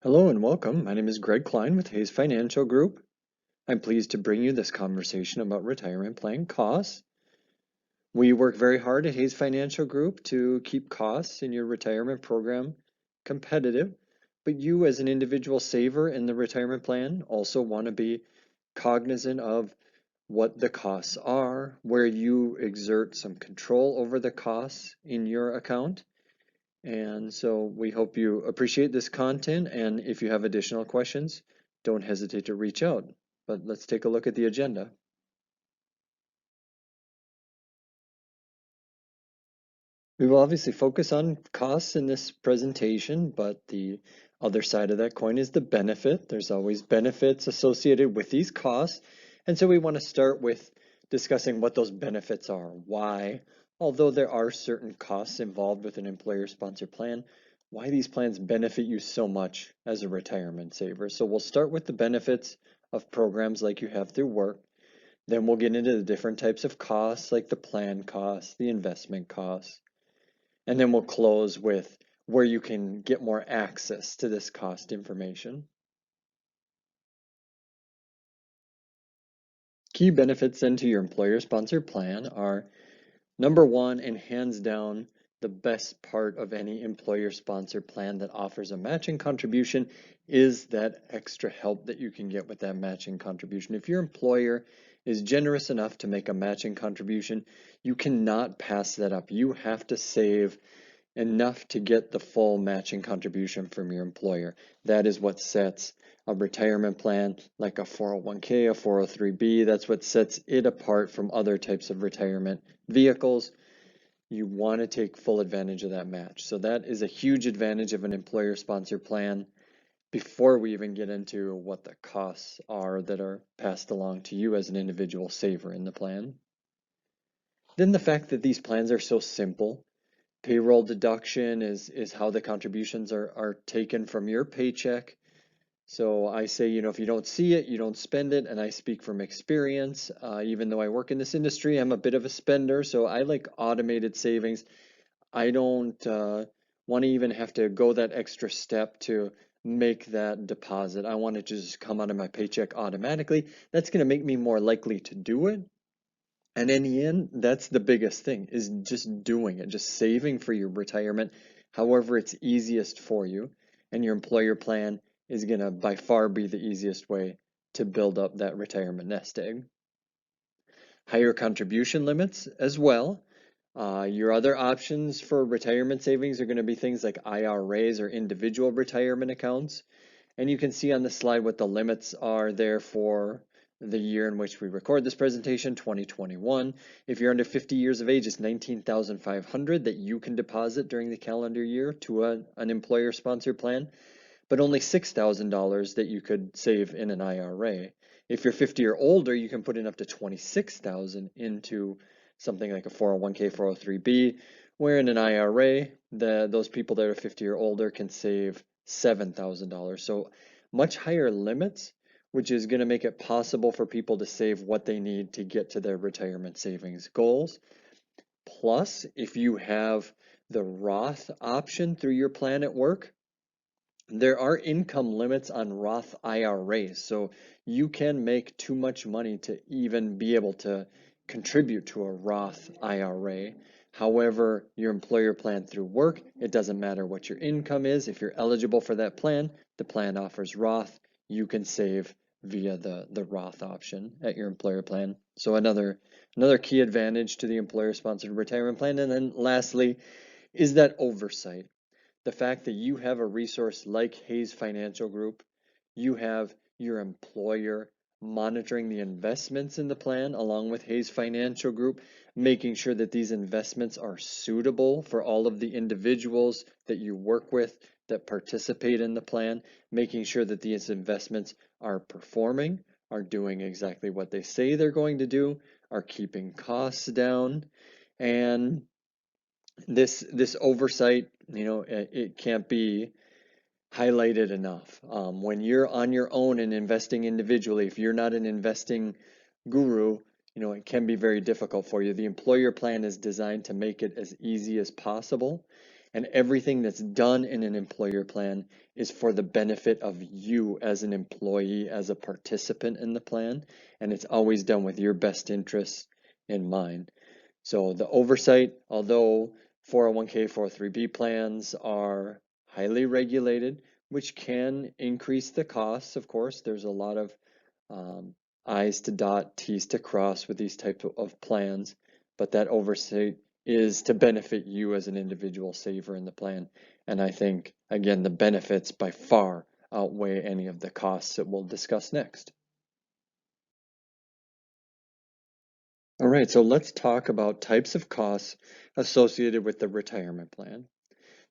Hello and welcome. My name is Greg Klein with Hayes Financial Group. I'm pleased to bring you this conversation about retirement plan costs. We work very hard at Hayes Financial Group to keep costs in your retirement program competitive, but you as an individual saver in the retirement plan also want to be cognizant of what the costs are, where you exert some control over the costs in your account. And so we hope you appreciate this content, and if you have additional questions, don't hesitate to reach out. But let's take a look at the agenda. We will obviously focus on costs in this presentation, but the other side of that coin is the benefit. There's always benefits associated with these costs. And so we want to start with discussing what those benefits are, why, although there are certain costs involved with an employer-sponsored plan, why these plans benefit you so much as a retirement saver. So we'll start with the benefits of programs like you have through work. Then we'll get into the different types of costs like the plan costs, the investment costs. And then we'll close with where you can get more access to this cost information. Key benefits then to your employer-sponsored plan are number one, and hands down, the best part of any employer-sponsored plan that offers a matching contribution is that extra help that you can get with that matching contribution. If your employer is generous enough to make a matching contribution, you cannot pass that up. You have to save enough to get the full matching contribution from your employer. That is what sets a retirement plan like a 401k, a 403b. That's what sets it apart from other types of retirement vehicles. You want to take full advantage of that match. So that is a huge advantage of an employer-sponsored plan before we even get into what the costs are that are passed along to you as an individual saver in the plan. Then the fact that these plans are so simple. Payroll deduction is how the contributions are taken from your paycheck. So I say, if you don't see it, you don't spend it. And I speak from experience. Even though I work in this industry, I'm a bit of a spender. So I like automated savings. I don't want to even have to go that extra step to make that deposit. I want it to just come out of my paycheck automatically. That's going to make me more likely to do it. And in the end, that's the biggest thing, is just doing it, just saving for your retirement, however it's easiest for you. And your employer plan is going to by far be the easiest way to build up that retirement nest egg. Higher contribution limits as well. Your other options for retirement savings are going to be things like IRAs or individual retirement accounts. And you can see on the slide what the limits are there for the year in which we record this presentation, 2021. If you're under 50 years of age, it's $19,500 that you can deposit during the calendar year to an employer-sponsored plan, but only $6,000 that you could save in an IRA. If you're 50 or older, you can put in up to $26,000 into something like a 401k, 403b, where in an IRA, those people that are 50 or older can save $7,000. So much higher limits, which is going to make it possible for people to save what they need to get to their retirement savings goals. Plus, if you have the Roth option through your plan at work, there are income limits on Roth IRAs. So you can make too much money to even be able to contribute to a Roth IRA. However, your employer plan through work, it doesn't matter what your income is. If you're eligible for that plan, the plan offers Roth. You can save via the Roth option at your employer plan. So another key advantage to the employer-sponsored retirement plan. And then lastly is that oversight. The fact that you have a resource like Hayes Financial Group, you have your employer monitoring the investments in the plan along with Hayes Financial Group, making sure that these investments are suitable for all of the individuals that you work with that participate in the plan, making sure that these investments are performing, are doing exactly what they say they're going to do, are keeping costs down, and this oversight, it can't be highlighted enough. When you're on your own and investing individually, if you're not an investing guru, it can be very difficult for you. The employer plan is designed to make it as easy as possible. And everything that's done in an employer plan is for the benefit of you as an employee, as a participant in the plan, and it's always done with your best interests in mind. So the oversight, although 401k, 403b plans are highly regulated, which can increase the costs, of course. There's a lot of um, I's to dot, T's to cross with these types of plans, but that oversight is to benefit you as an individual saver in the plan. And I think, again, the benefits by far outweigh any of the costs that we'll discuss next. All right, so let's talk about types of costs associated with the retirement plan.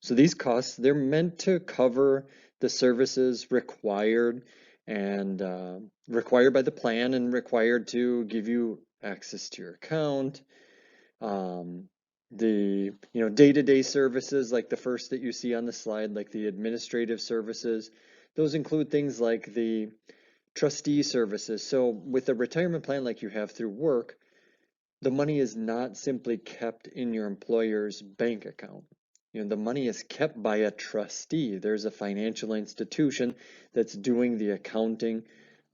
So these costs, they're meant to cover the services required and required by the plan and required to give you access to your account. Um, the day-to-day services like the first that you see on the slide, like the administrative services, those include things like the trustee services. So with a retirement plan like you have through work, the money is not simply kept in your employer's bank account. The money is kept by a trustee. There's a financial institution that's doing the accounting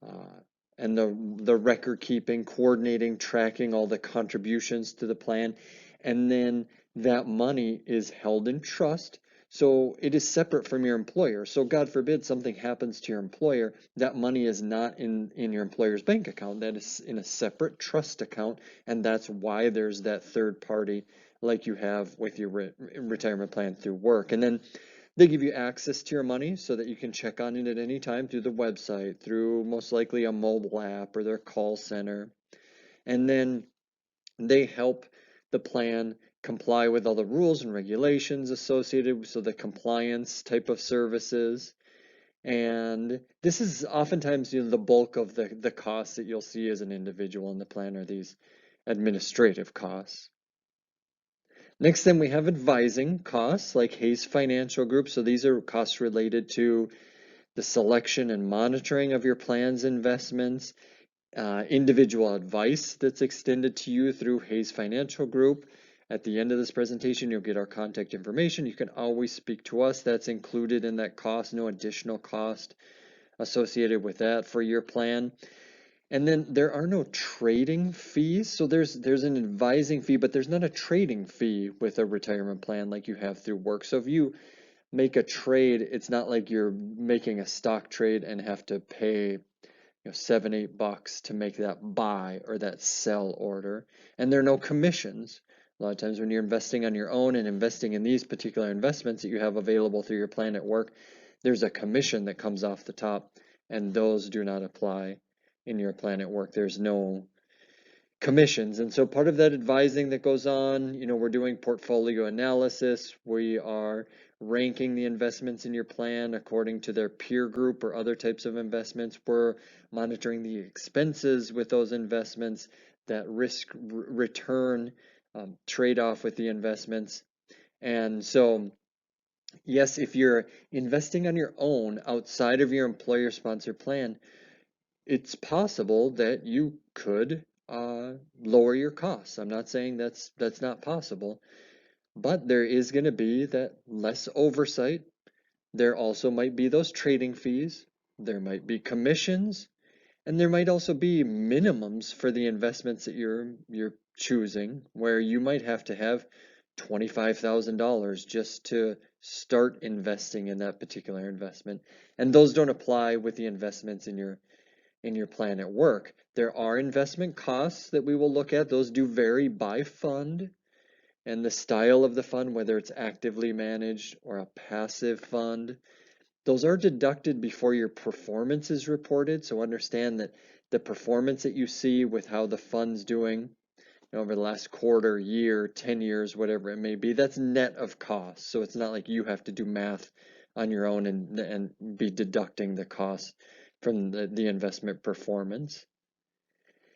uh, and the record keeping, coordinating, tracking all the contributions to the plan. And then that money is held in trust. So it is separate from your employer. So God forbid something happens to your employer, that money is not in your employer's bank account. That is in a separate trust account. And that's why there's that third party like you have with your retirement plan through work. And then they give you access to your money so that you can check on it at any time through the website, through most likely a mobile app or their call center. And then they help the plan comply with all the rules and regulations associated with, so the compliance type of services. And this is oftentimes the bulk of the costs that you'll see as an individual in the plan are these administrative costs. Next, then we have advising costs like Hayes Financial Group. So these are costs related to the selection and monitoring of your plan's investments, individual advice that's extended to you through Hayes Financial Group. At the end of this presentation, you'll get our contact information. You can always speak to us. That's included in that cost, no additional cost associated with that for your plan. And then there are no trading fees. So there's an advising fee, but there's not a trading fee with a retirement plan like you have through work. So if you make a trade, it's not like you're making a stock trade and have to pay $7-8 to make that buy or that sell order. And there are no commissions. A lot of times when you're investing on your own and investing in these particular investments that you have available through your plan at work, there's a commission that comes off the top, and those do not apply in your plan at work. There's no commissions. And so part of that advising that goes on, we're doing portfolio analysis. We are ranking the investments in your plan according to their peer group or other types of investments. We're monitoring the expenses with those investments, that risk return trade-off with the investments. And so, yes, if you're investing on your own outside of your employer-sponsored plan, it's possible that you could lower your costs. I'm not saying that's not possible, but there is going to be that less oversight. There also might be those trading fees. There might be commissions, and there might also be minimums for the investments that you're choosing, where you might have to have $25,000 just to start investing in that particular investment. And those don't apply with the investments in your plan at work. There are investment costs that we will look at. Those do vary by fund and the style of the fund, whether it's actively managed or a passive fund. Those are deducted before your performance is reported. So understand that the performance that you see with how the fund's doing over the last quarter, year, 10 years, whatever it may be, that's net of costs. So it's not like you have to do math on your own and be deducting the cost from the investment performance.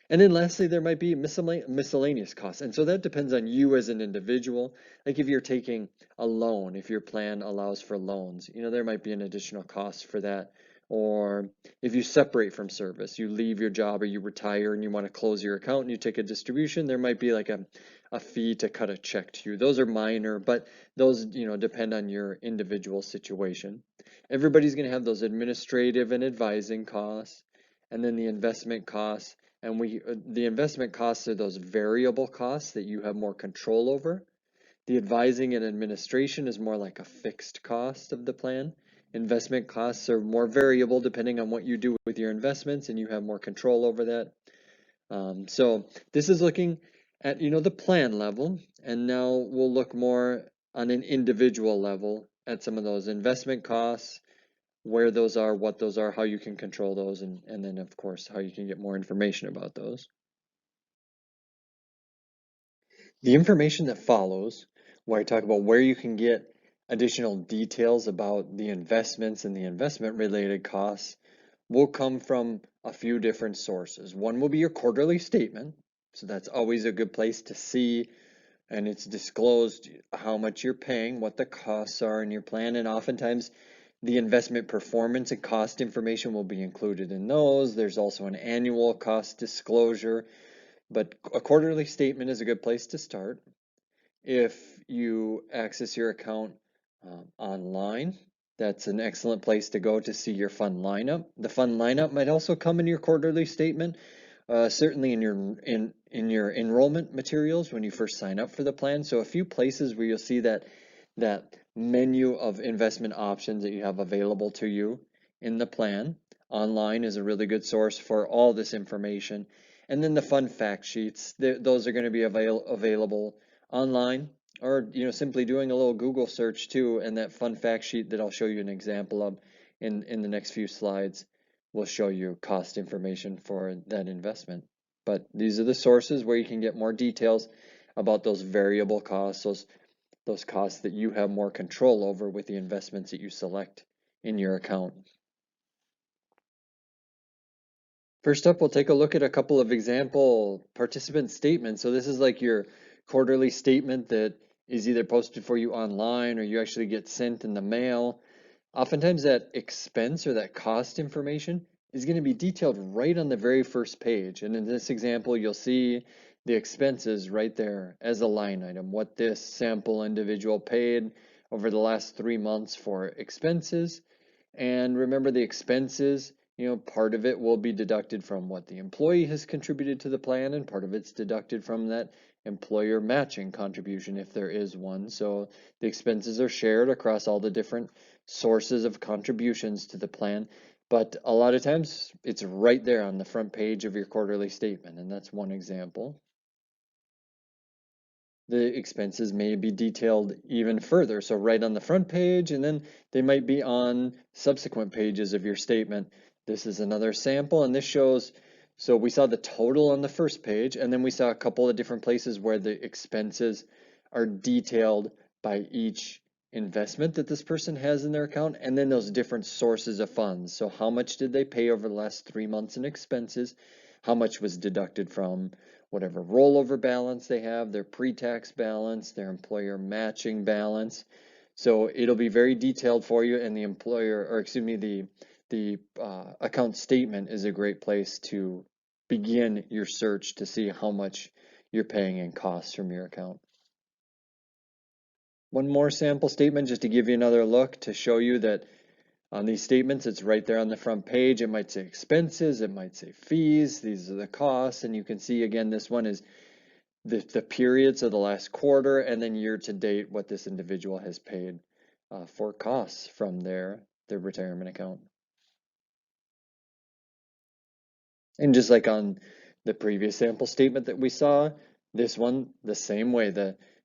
And then lastly, there might be miscellaneous costs. And so that depends on you as an individual. Like if you're taking a loan, if your plan allows for loans, there might be an additional cost for that or if you separate from service, you leave your job or you retire and you want to close your account and you take a distribution, there might be like a fee to cut a check to you. Those are minor, but those, depend on your individual situation. Everybody's going to have those administrative and advising costs, and then the investment costs. And the investment costs are those variable costs that you have more control over. The advising and administration is more like a fixed cost of the plan. Investment costs are more variable depending on what you do with your investments, and you have more control over that. So this is looking at, the plan level, and now we'll look more on an individual level at some of those investment costs, where those are, what those are, how you can control those, and then of course how you can get more information about those. The information that follows, where I talk about where you can get additional details about the investments and the investment related costs, will come from a few different sources. One will be your quarterly statement. So that's always a good place to see, and it's disclosed how much you're paying, what the costs are in your plan, and oftentimes the investment performance and cost information will be included in those. There's also an annual cost disclosure, but a quarterly statement is a good place to start. If you access your account online, that's an excellent place to go to see your fund lineup. The fund lineup might also come in your quarterly statement, certainly in your enrollment materials when you first sign up for the plan. So a few places where you'll see that menu of investment options that you have available to you in the plan. Online is a really good source for all this information. And then the fund fact sheets, those are going to be available online, or simply doing a little Google search too, and that fund fact sheet that I'll show you an example of in the next few slides will show you cost information for that investment. But these are the sources where you can get more details about those variable costs, those costs that you have more control over with the investments that you select in your account. First up, we'll take a look at a couple of example participant statements. So this is like your quarterly statement that is either posted for you online or you actually get sent in the mail. Oftentimes that expense or that cost information is going to be detailed right on the very first page. And in this example, you'll see the expenses right there as a line item, what this sample individual paid over the last 3 months for expenses. And remember, the expenses, part of it will be deducted from what the employee has contributed to the plan, and part of it's deducted from that employer matching contribution if there is one. So the expenses are shared across all the different sources of contributions to the plan, but a lot of times it's right there on the front page of your quarterly statement, and that's one example. The expenses may be detailed even further, so right on the front page, and then they might be on subsequent pages of your statement. This is another sample, and this shows, so we saw the total on the first page, and then we saw a couple of different places where the expenses are detailed by each investment that this person has in their account, and then those different sources of funds. So how much did they pay over the last 3 months in expenses? How much was deducted from whatever rollover balance they have, their pre-tax balance, their employer matching balance. So it'll be very detailed for you, and the account statement is a great place to begin your search to see how much you're paying in costs from your account. One more sample statement just to give you another look to show you that on these statements, it's right there on the front page. It might say expenses, it might say fees, these are the costs, and you can see again, this one is the periods of the last quarter, and then year to date what this individual has paid for costs from their retirement account. And just like on the previous sample statement that we saw, this one, the same way,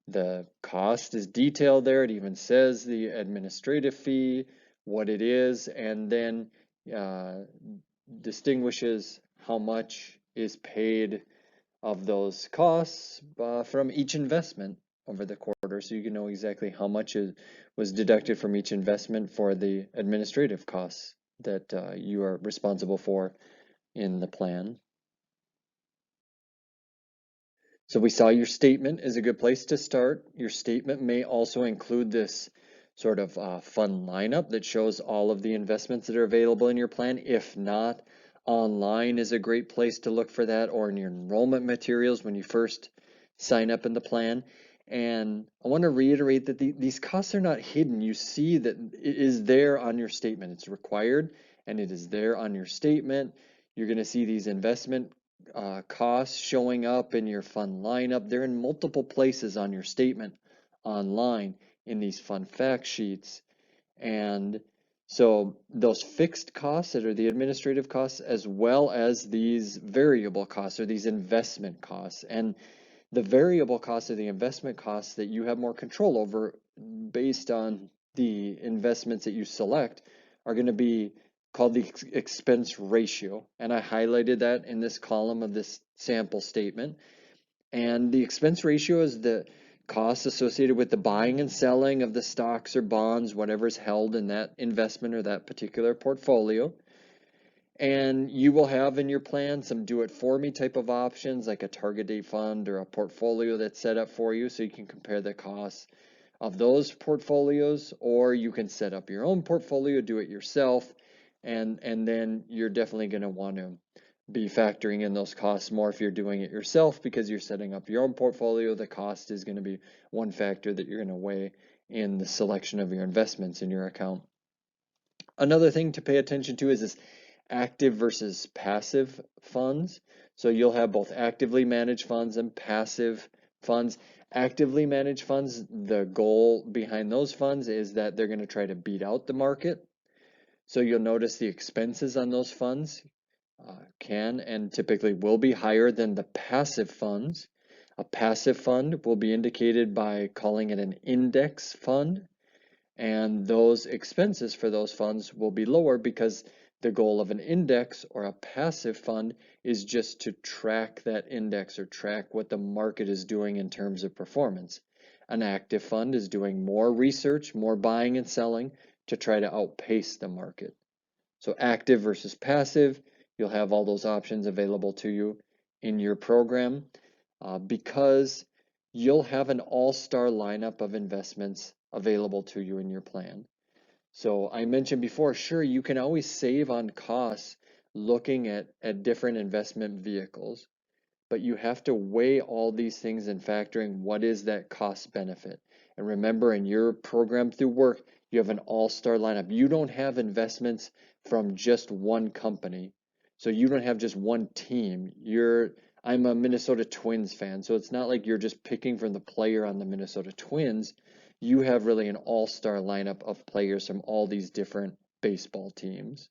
the cost is detailed there. It even says the administrative fee, what it is, and then distinguishes how much is paid of those costs from each investment over the quarter, so you can know exactly how much was deducted from each investment for the administrative costs that you are responsible for in the plan. So we saw your statement is a good place to start. Your statement may also include this sort of fund lineup that shows all of the investments that are available in your plan. If not, online is a great place to look for that, or in your enrollment materials when you first sign up in the plan. And I want to reiterate that these costs are not hidden. You see that it is there on your statement. It's required and it is there on your statement. You're going to see these investment costs showing up in your fund lineup. They're in multiple places on your statement online in these fund fact sheets. And so those fixed costs that are the administrative costs, as well as these variable costs or these investment costs. And the variable costs are the investment costs that you have more control over based on the investments that you select are going to be called the expense ratio. And I highlighted that in this column of this sample statement. And the expense ratio is the costs associated with the buying and selling of the stocks or bonds, whatever's held in that investment or that particular portfolio. And you will have in your plan some do-it-for-me type of options, like a target date fund or a portfolio that's set up for you, so you can compare the costs of those portfolios, or you can set up your own portfolio, do it yourself, and then you're definitely going to want to be factoring in those costs more if you're doing it yourself, because you're setting up your own portfolio. The cost is going to be one factor that you're going to weigh in the selection of your investments in your account. Another thing to pay attention to is this active versus passive funds. So you'll have both actively managed funds and passive funds. Actively managed funds, the goal behind those funds is that they're going to try to beat out the market. So you'll notice the expenses on those funds can and typically will be higher than the passive funds. A passive fund will be indicated by calling it an index fund, and those expenses for those funds will be lower because the goal of an index or a passive fund is just to track that index or track what the market is doing in terms of performance. An active fund is doing more research, more buying and selling to try to outpace the market. So active versus passive, you'll have all those options available to you in your program because you'll have an all-star lineup of investments available to you in your plan. So I mentioned before, sure, you can always save on costs looking at different investment vehicles, but you have to weigh all these things and factoring what is that cost benefit. And remember, in your program through work, you have an all-star lineup. You don't have investments from just one company. So you don't have just one team. I'm a Minnesota Twins fan, so it's not like you're just picking from the player on the Minnesota Twins. You have really an all-star lineup of players from all these different baseball teams.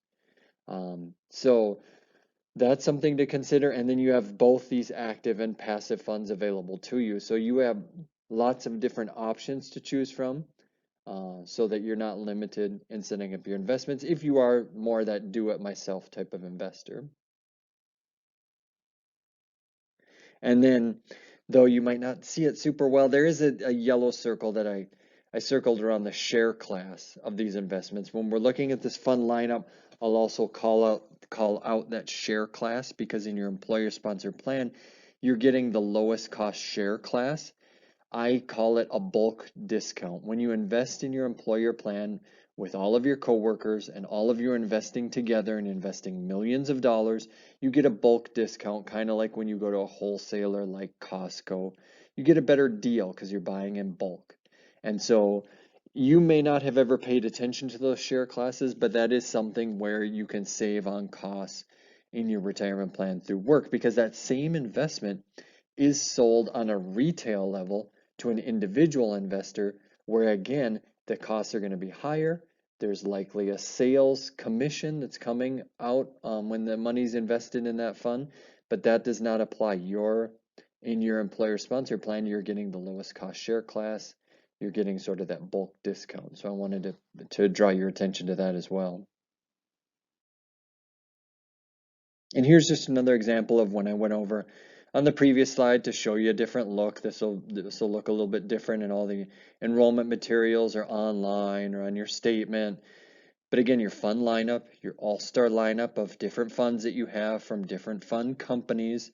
So that's something to consider. And then you have both these active and passive funds available to you. So you have lots of different options to choose from so that you're not limited in setting up your investments if you are more that do-it-myself type of investor. And then, though you might not see it super well, there is a yellow circle that I circled around the share class of these investments. When we're looking at this fund lineup, I'll also call out that share class, because in your employer sponsored plan, you're getting the lowest cost share class. I call it a bulk discount. When you invest in your employer plan with all of your coworkers and all of you investing together and investing millions of dollars, you get a bulk discount, kind of like when you go to a wholesaler like Costco. You get a better deal because you're buying in bulk. And so you may not have ever paid attention to those share classes, but that is something where you can save on costs in your retirement plan through work, because that same investment is sold on a retail level to an individual investor, where again, the costs are going to be higher. There's likely a sales commission that's coming out when the money's invested in that fund, but that does not apply. In your employer sponsored plan, you're getting the lowest cost share class. You're getting sort of that bulk discount. So I wanted to draw your attention to that as well. And here's just another example of when I went over on the previous slide to show you a different look. This will look a little bit different, and all the enrollment materials are online or on your statement. But again, your fund lineup, your all-star lineup of different funds that you have from different fund companies,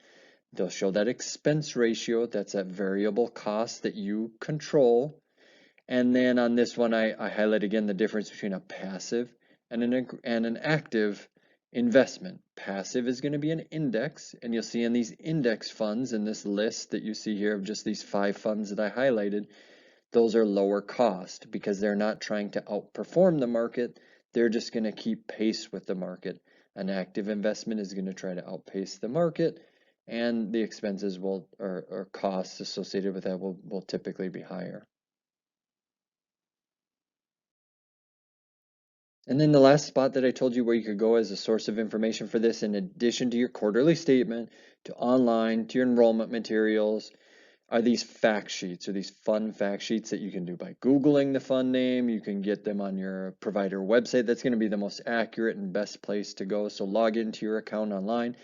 they'll show that expense ratio, that's that variable cost that you control. And then on this one, I highlight again the difference between a passive and an active investment. Passive is going to be an index, and you'll see in these index funds in this list that you see here of just these 5 funds that I highlighted, those are lower cost because they're not trying to outperform the market. They're just going to keep pace with the market. An active investment is going to try to outpace the market, and the expenses or costs associated with that will typically be higher. And then the last spot that I told you where you could go as a source of information for this, in addition to your quarterly statement, to online, to your enrollment materials, are these fact sheets, or these fund fact sheets that you can do by Googling the fund name. You can get them on your provider website. That's going to be the most accurate and best place to go. So log into your account online,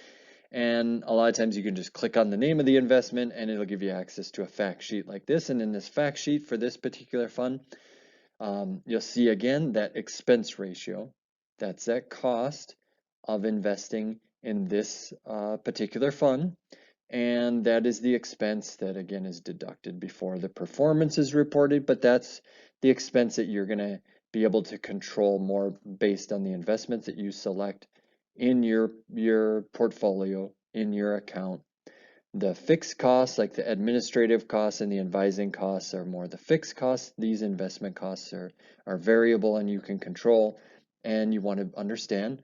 and a lot of times you can just click on the name of the investment and it'll give you access to a fact sheet like this. And in this fact sheet for this particular fund, you'll see again that expense ratio. That's that cost of investing in this particular fund. And that is the expense that again is deducted before the performance is reported, but that's the expense that you're going to be able to control more based on the investments that you select in your portfolio, in your account. The fixed costs, like the administrative costs and the advising costs, are more the fixed costs. These investment costs are variable and you can control, and you want to understand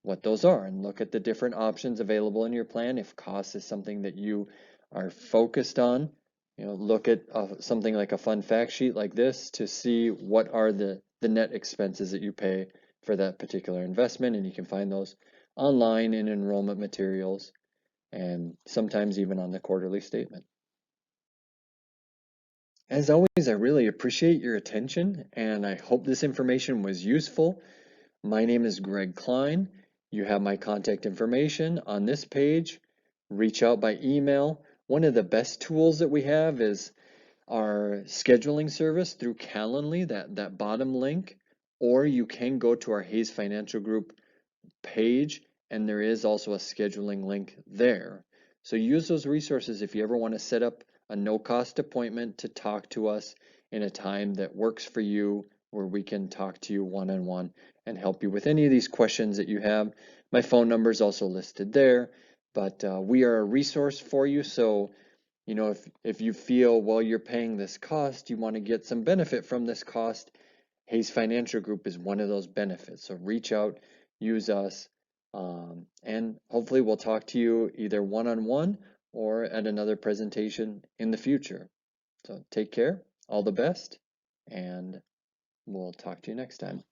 what those are and look at the different options available in your plan. If cost is something that you are focused on, look at something like a fund fact sheet like this to see what are the net expenses that you pay for that particular investment, and you can find those online in enrollment materials and sometimes even on the quarterly statement. As always, I really appreciate your attention and I hope this information was useful. My name is Greg Klein. You have my contact information on this page. Reach out by email. One of the best tools that we have is our scheduling service through Calendly, that bottom link, or you can go to our Hayes Financial Group page, and there is also a scheduling link there. So use those resources if you ever want to set up a no-cost appointment to talk to us in a time that works for you, where we can talk to you one-on-one and help you with any of these questions that you have. My phone number is also listed there, but we are a resource for you. So, if you feel while you're paying this cost, you want to get some benefit from this cost, Hayes Financial Group is one of those benefits. So reach out, use us, and hopefully we'll talk to you either one-on-one or at another presentation in the future. So take care, all the best, and we'll talk to you next time.